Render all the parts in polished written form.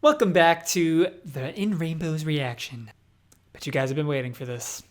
Welcome back to the In Rainbows reaction. Bet you guys have been waiting for this.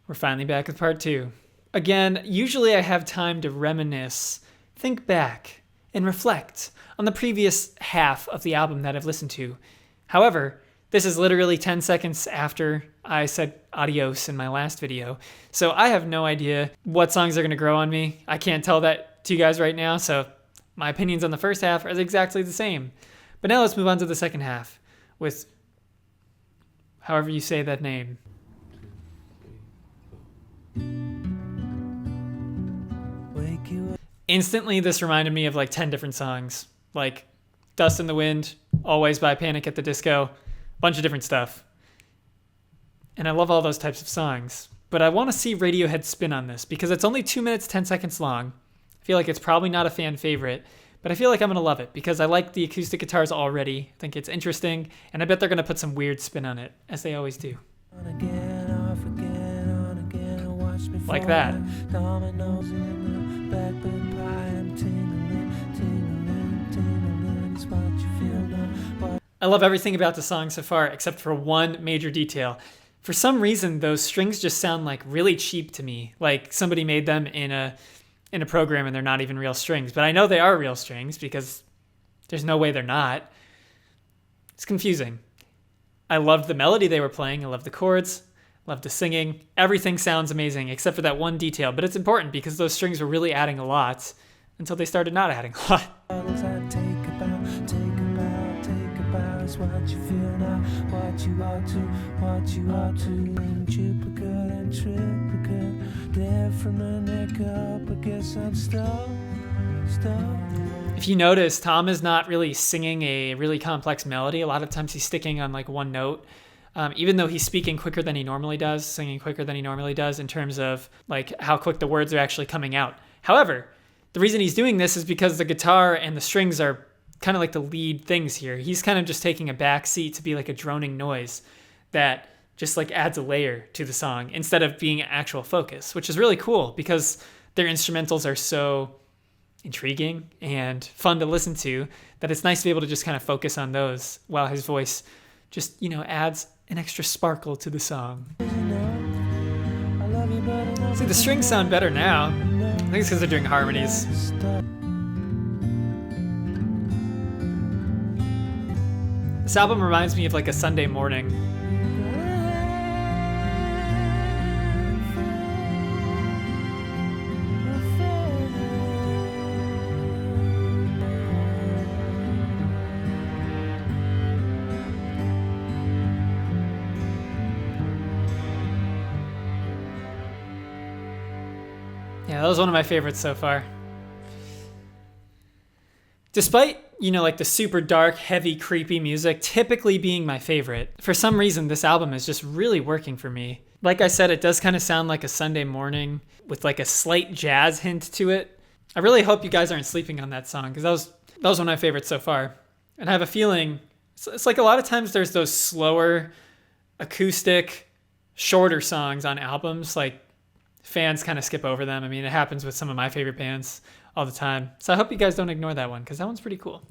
We're finally back with part 2. Again, usually I have time to reminisce, think back, and reflect on the previous half of the album that I've listened to. However, this is literally 10 seconds after I said adios in my last video, so I have no idea what songs are going to grow on me. I can't tell that to you guys right now, so my opinions on the first half are exactly the same. But now let's move on to the second half with however you say that name. Instantly, this reminded me of like 10 different songs, like Dust in the Wind, Always by Panic at the Disco, a bunch of different stuff. And I love all those types of songs. But I want to see Radiohead's spin on this because it's only 2 minutes, 10 seconds long. I feel like it's probably not a fan favorite, but I feel like I'm going to love it because I like the acoustic guitars already. I think it's interesting, and I bet they're going to put some weird spin on it, as they always do. Like that. I love everything about the song so far, except for one major detail. For some reason, those strings just sound like really cheap to me, like somebody made them in a program and they're not even real strings. But I know they are real strings because there's no way they're not. It's confusing. I loved the melody they were playing. I loved the chords. Loved the singing. Everything sounds amazing except for that one detail. But it's important because those strings were really adding a lot until they started not adding a lot. What you feel now, what you ought to, in duplicate and triplicate, there from the neck up, I guess I'm stuck. If you notice, Tom is not really singing a really complex melody. A lot of times he's sticking on like one note, even though he's speaking quicker than he normally does, singing quicker than he normally does in terms of like how quick the words are actually coming out. However, the reason he's doing this is because the guitar and the strings are kind of like the lead things here. He's kind of just taking a back seat to be like a droning noise that just like adds a layer to the song instead of being actual focus, which is really cool because their instrumentals are so intriguing and fun to listen to that it's nice to be able to just kind of focus on those while his voice just, adds an extra sparkle to the song. See, the strings sound better now. I think it's because they're doing harmonies. This album reminds me of like a Sunday morning. Yeah, that was one of my favorites so far. Despite, like the super dark, heavy, creepy music typically being my favorite, for some reason this album is just really working for me. Like I said, it does kind of sound like a Sunday morning with like a slight jazz hint to it. I really hope you guys aren't sleeping on that song because that was one of my favorites so far. And I have a feeling, it's like a lot of times there's those slower, acoustic, shorter songs on albums, like fans kind of skip over them. I mean, it happens with some of my favorite bands all the time. So I hope you guys don't ignore that one because that one's pretty cool.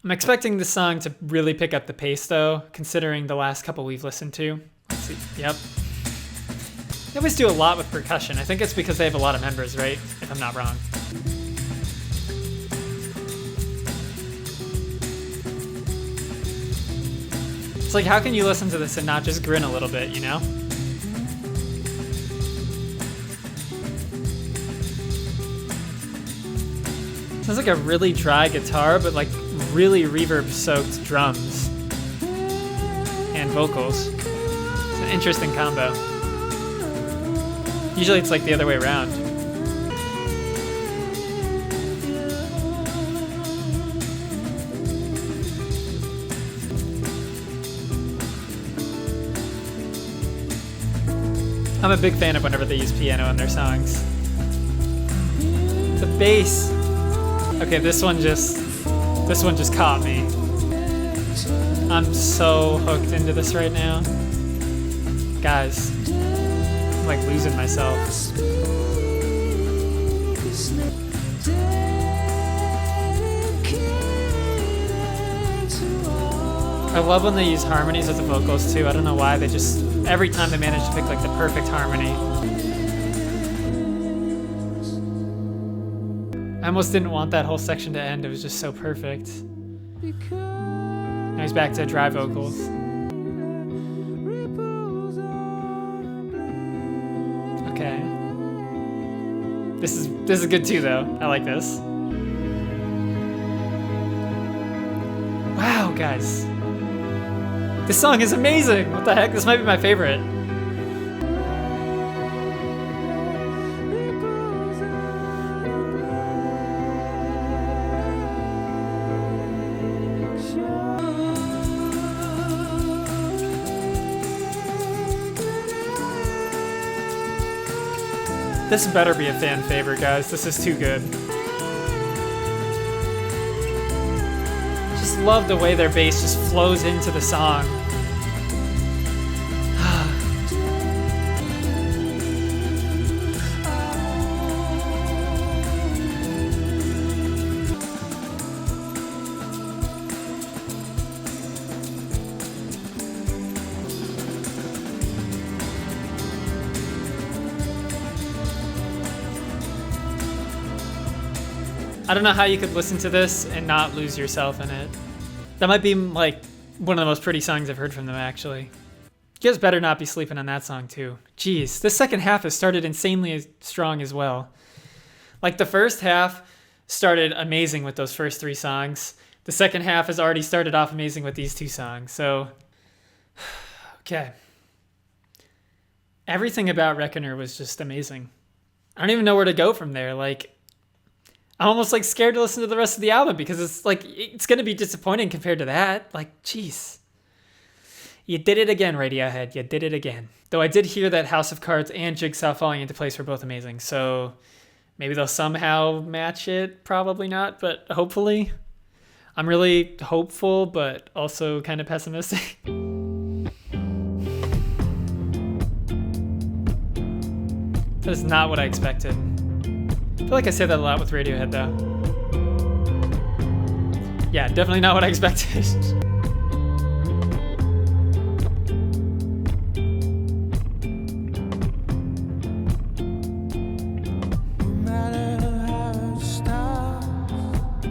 I'm expecting this song to really pick up the pace though, considering the last couple we've listened to. Let's see. Yep. They always do a lot with percussion. I think it's because they have a lot of members, right? If I'm not wrong. It's like, how can you listen to this and not just grin a little bit, Sounds like a really dry guitar, but like really reverb-soaked drums and vocals. It's an interesting combo. Usually it's like the other way around. I'm a big fan of whenever they use piano in their songs. The bass. Okay, this one just caught me. I'm so hooked into this right now. Guys, I'm like losing myself. I love when they use harmonies with the vocals too. I don't know why, they just, every time they manage to pick like the perfect harmony. I almost didn't want that whole section to end, it was just so perfect. Now he's back to dry vocals. Okay. This is good too though. I like this. Wow, guys. This song is amazing. What the heck? This might be my favorite. This better be a fan favorite, guys. This is too good. Just love the way their bass just flows into the song. I don't know how you could listen to this and not lose yourself in it. That might be like one of the most pretty songs I've heard from them, actually. You guys better not be sleeping on that song too. Jeez, this second half has started insanely strong as well. Like the first half started amazing with those first 3 songs. The second half has already started off amazing with these 2 songs. So, okay. Everything about Reckoner was just amazing. I don't even know where to go from there. Like, I'm almost like scared to listen to the rest of the album because it's like, it's going to be disappointing compared to that. Like, jeez. You did it again, Radiohead. You did it again. Though I did hear that House of Cards and Jigsaw Falling into Place were both amazing. So maybe they'll somehow match it. Probably not, but hopefully. I'm really hopeful, but also kind of pessimistic. That is not what I expected. I feel like I say that a lot with Radiohead, though. Yeah, definitely not what I expected.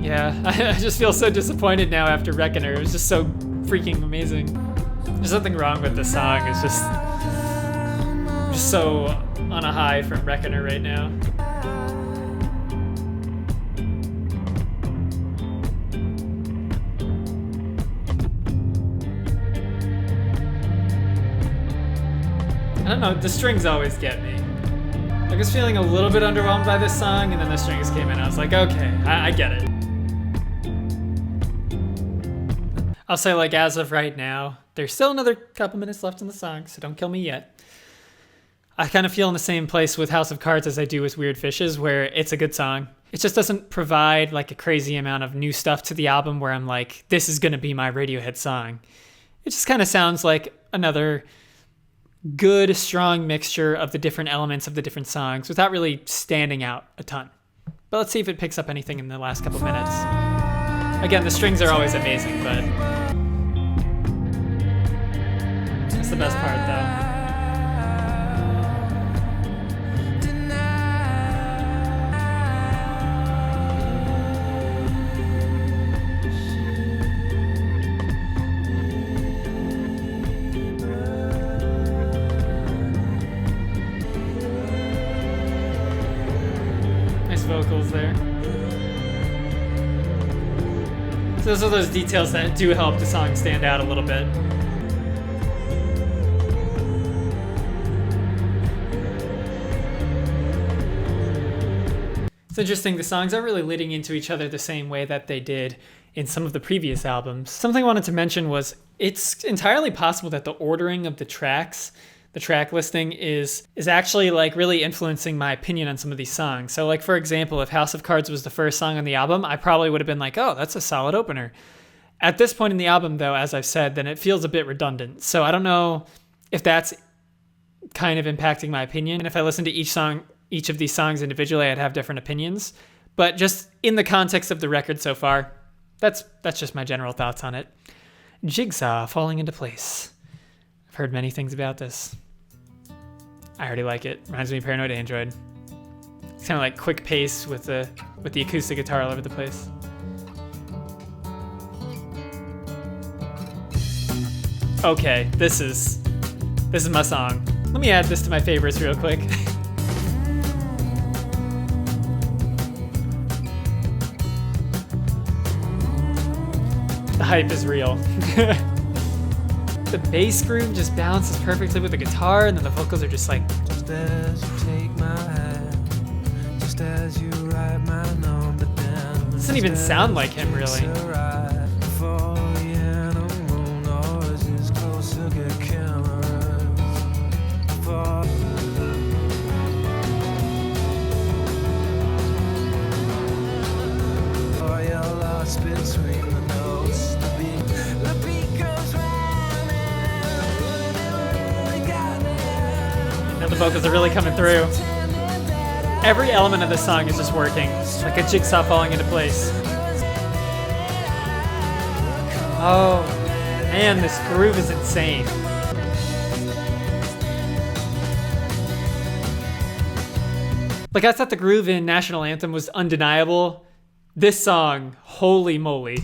Yeah, I just feel so disappointed now after Reckoner. It was just so freaking amazing. There's nothing wrong with the song. It's just so on a high from Reckoner right now. I don't know, the strings always get me. I was feeling a little bit underwhelmed by this song, and then the strings came in. I was like, okay, I get it. I'll say, like, as of right now, there's still another couple minutes left in the song, so don't kill me yet. I kind of feel in the same place with House of Cards as I do with Weird Fishes, where it's a good song. It just doesn't provide, like, a crazy amount of new stuff to the album where I'm like, this is going to be my Radiohead song. It just kind of sounds like another good, strong mixture of the different elements of the different songs without really standing out a ton. But let's see if it picks up anything in the last couple minutes. Again, the strings are always amazing, but that's the best part, though. Vocals there. So those are those details that do help the song stand out a little bit. It's interesting, the songs aren't really leading into each other the same way that they did in some of the previous albums. Something I wanted to mention was it's entirely possible that the ordering of the tracks, the track listing is actually like really influencing my opinion on some of these songs. So like, for example, if House of Cards was the first song on the album, I probably would have been like, oh, that's a solid opener. At this point in the album, though, as I've said, then it feels a bit redundant. So I don't know if that's kind of impacting my opinion. And if I listen to each of these songs individually, I'd have different opinions. But just in the context of the record so far, that's just my general thoughts on it. Jigsaw Falling into Place. I've heard many things about this. I already like it. Reminds me of Paranoid Android. It's kind of like quick pace with the acoustic guitar all over the place. Okay, this is my song. Let me add this to my favorites real quick. The hype is real. The bass groove just balances perfectly with the guitar, and then the vocals are just like. Just as you take my hand, just as you write my number down. Doesn't even sound like him, really. Between the notes, the beat goes round Now the vocals are really coming through. Every element of the song is just working, like a jigsaw falling into place. Oh man, this groove is insane. Like, I thought the groove in National Anthem was undeniable. This song, holy moly.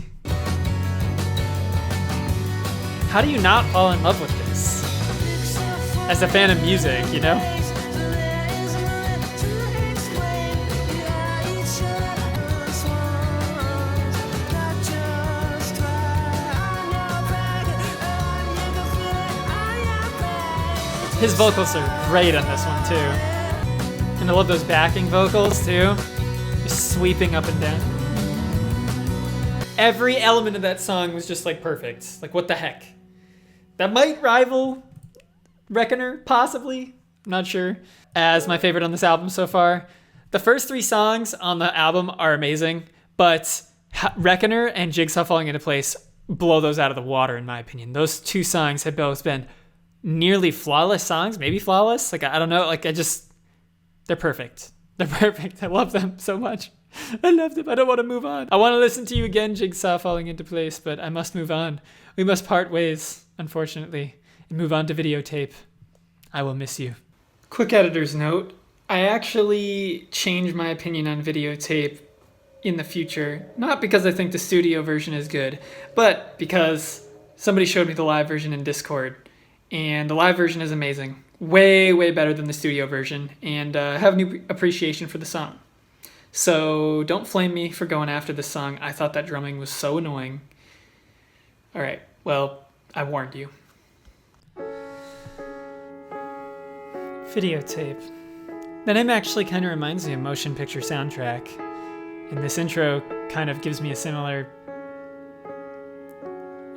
How do you not fall in love with this? As a fan of music, you know? His vocals are great on this one too. And I love those backing vocals too. Just sweeping up and down. Every element of that song was just like perfect. Like, what the heck? That might rival Reckoner, possibly. I'm not sure. As my favorite on this album so far. The first 3 songs on the album are amazing, but Reckoner and Jigsaw Falling into Place blow those out of the water, in my opinion. Those 2 songs have both been nearly flawless songs, maybe flawless. Like, I don't know. Like, they're perfect. They're perfect. I love them so much. I love them. I don't want to move on. I want to listen to you again, Jigsaw Falling into Place, but I must move on. We must part ways, unfortunately, and move on to Videotape. I will miss you. Quick editor's note. I actually changed my opinion on Videotape in the future. Not because I think the studio version is good, but because somebody showed me the live version in Discord, and the live version is amazing. Way, way better than the studio version, and I have new appreciation for the song. So don't flame me for going after this song. I thought that drumming was so annoying. All right, well, I warned you. Videotape. The name actually kind of reminds me of motion picture soundtrack, and this intro kind of gives me a similar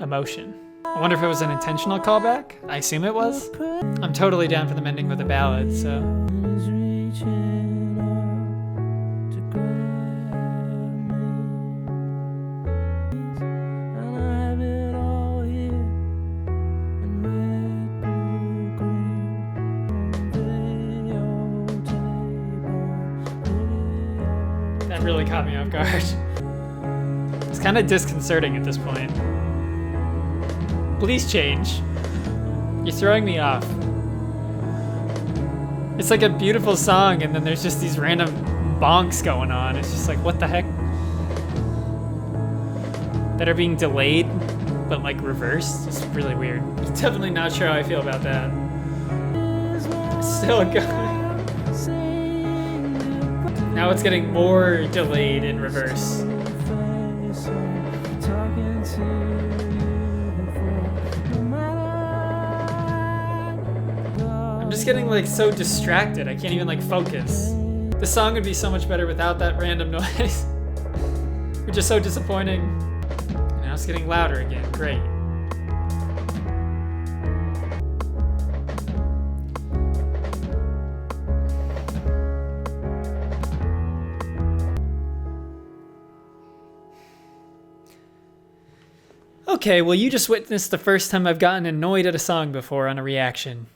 emotion. I wonder if it was an intentional callback. I assume it was. I'm totally down for them ending with a ballad, so. That really caught me off guard. It's kind of disconcerting at this point. Please change. You're throwing me off. It's like a beautiful song, and then there's just these random bonks going on. It's just like, what the heck? That are being delayed, but like reversed. It's really weird. Definitely not sure how I feel about that. Still going. Now it's getting more delayed in reverse. I'm just getting like so distracted. I can't even like focus. The song would be so much better without that random noise. Which is so disappointing. Now it's getting louder again. Great. Okay, well, you just witnessed the first time I've gotten annoyed at a song before on a reaction.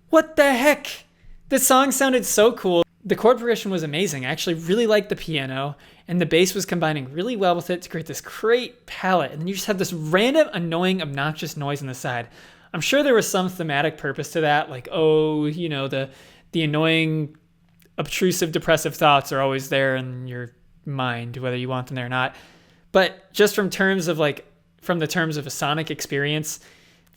What the heck? This song sounded so cool. The chord progression was amazing. I actually really liked the piano, and the bass was combining really well with it to create this great palette. And then you just have this random, annoying, obnoxious noise on the side. I'm sure there was some thematic purpose to that, like, oh, you know, the annoying, obtrusive, depressive thoughts are always there in your mind, whether you want them there or not. But just from the terms of a sonic experience,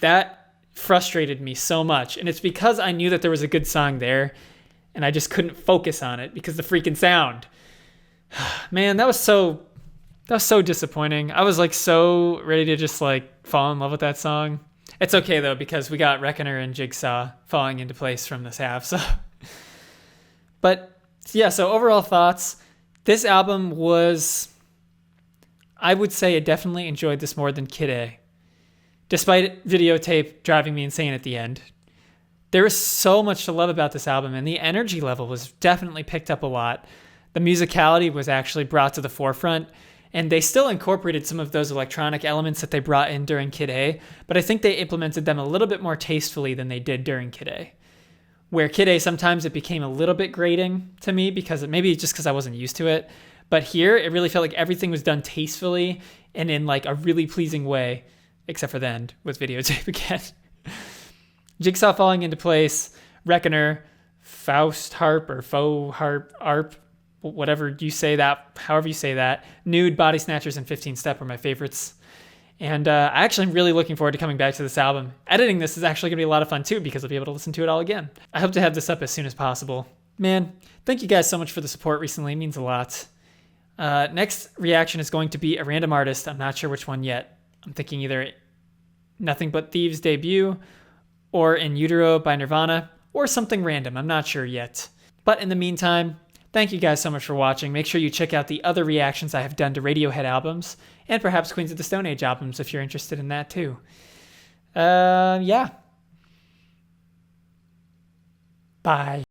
that frustrated me so much. And it's because I knew that there was a good song there, and I just couldn't focus on it because the freaking sound. Man, that was so disappointing. I was like so ready to just like fall in love with that song. It's okay though, because we got Reckoner and Jigsaw falling into place from this half. So, but yeah, so overall thoughts. This album was, I would say I definitely enjoyed this more than Kid A. Despite Videotape driving me insane at the end. There was so much to love about this album, and the energy level was definitely picked up a lot. The musicality was actually brought to the forefront, and they still incorporated some of those electronic elements that they brought in during Kid A, but I think they implemented them a little bit more tastefully than they did during Kid A. Where Kid A, sometimes it became a little bit grating to me, because maybe just because I wasn't used to it. But here, it really felt like everything was done tastefully and in like a really pleasing way, except for the end with Videotape again. Jigsaw Falling into Place, Reckoner, Faust Harp or Faux Harp, Arp, whatever you say that, however you say that, Nude, Body Snatchers, and 15 Step were my favorites. And I actually am really looking forward to coming back to this album. Editing this is actually going to be a lot of fun too, because I'll be able to listen to it all again. I hope to have this up as soon as possible. Man, thank you guys so much for the support recently. It means a lot. Next reaction is going to be a random artist. I'm not sure which one yet. I'm thinking either Nothing But Thieves' debut, or In Utero by Nirvana, or something random. I'm not sure yet. But in the meantime, thank you guys so much for watching. Make sure you check out the other reactions I have done to Radiohead albums, and perhaps Queens of the Stone Age albums if you're interested in that too. Yeah. Bye.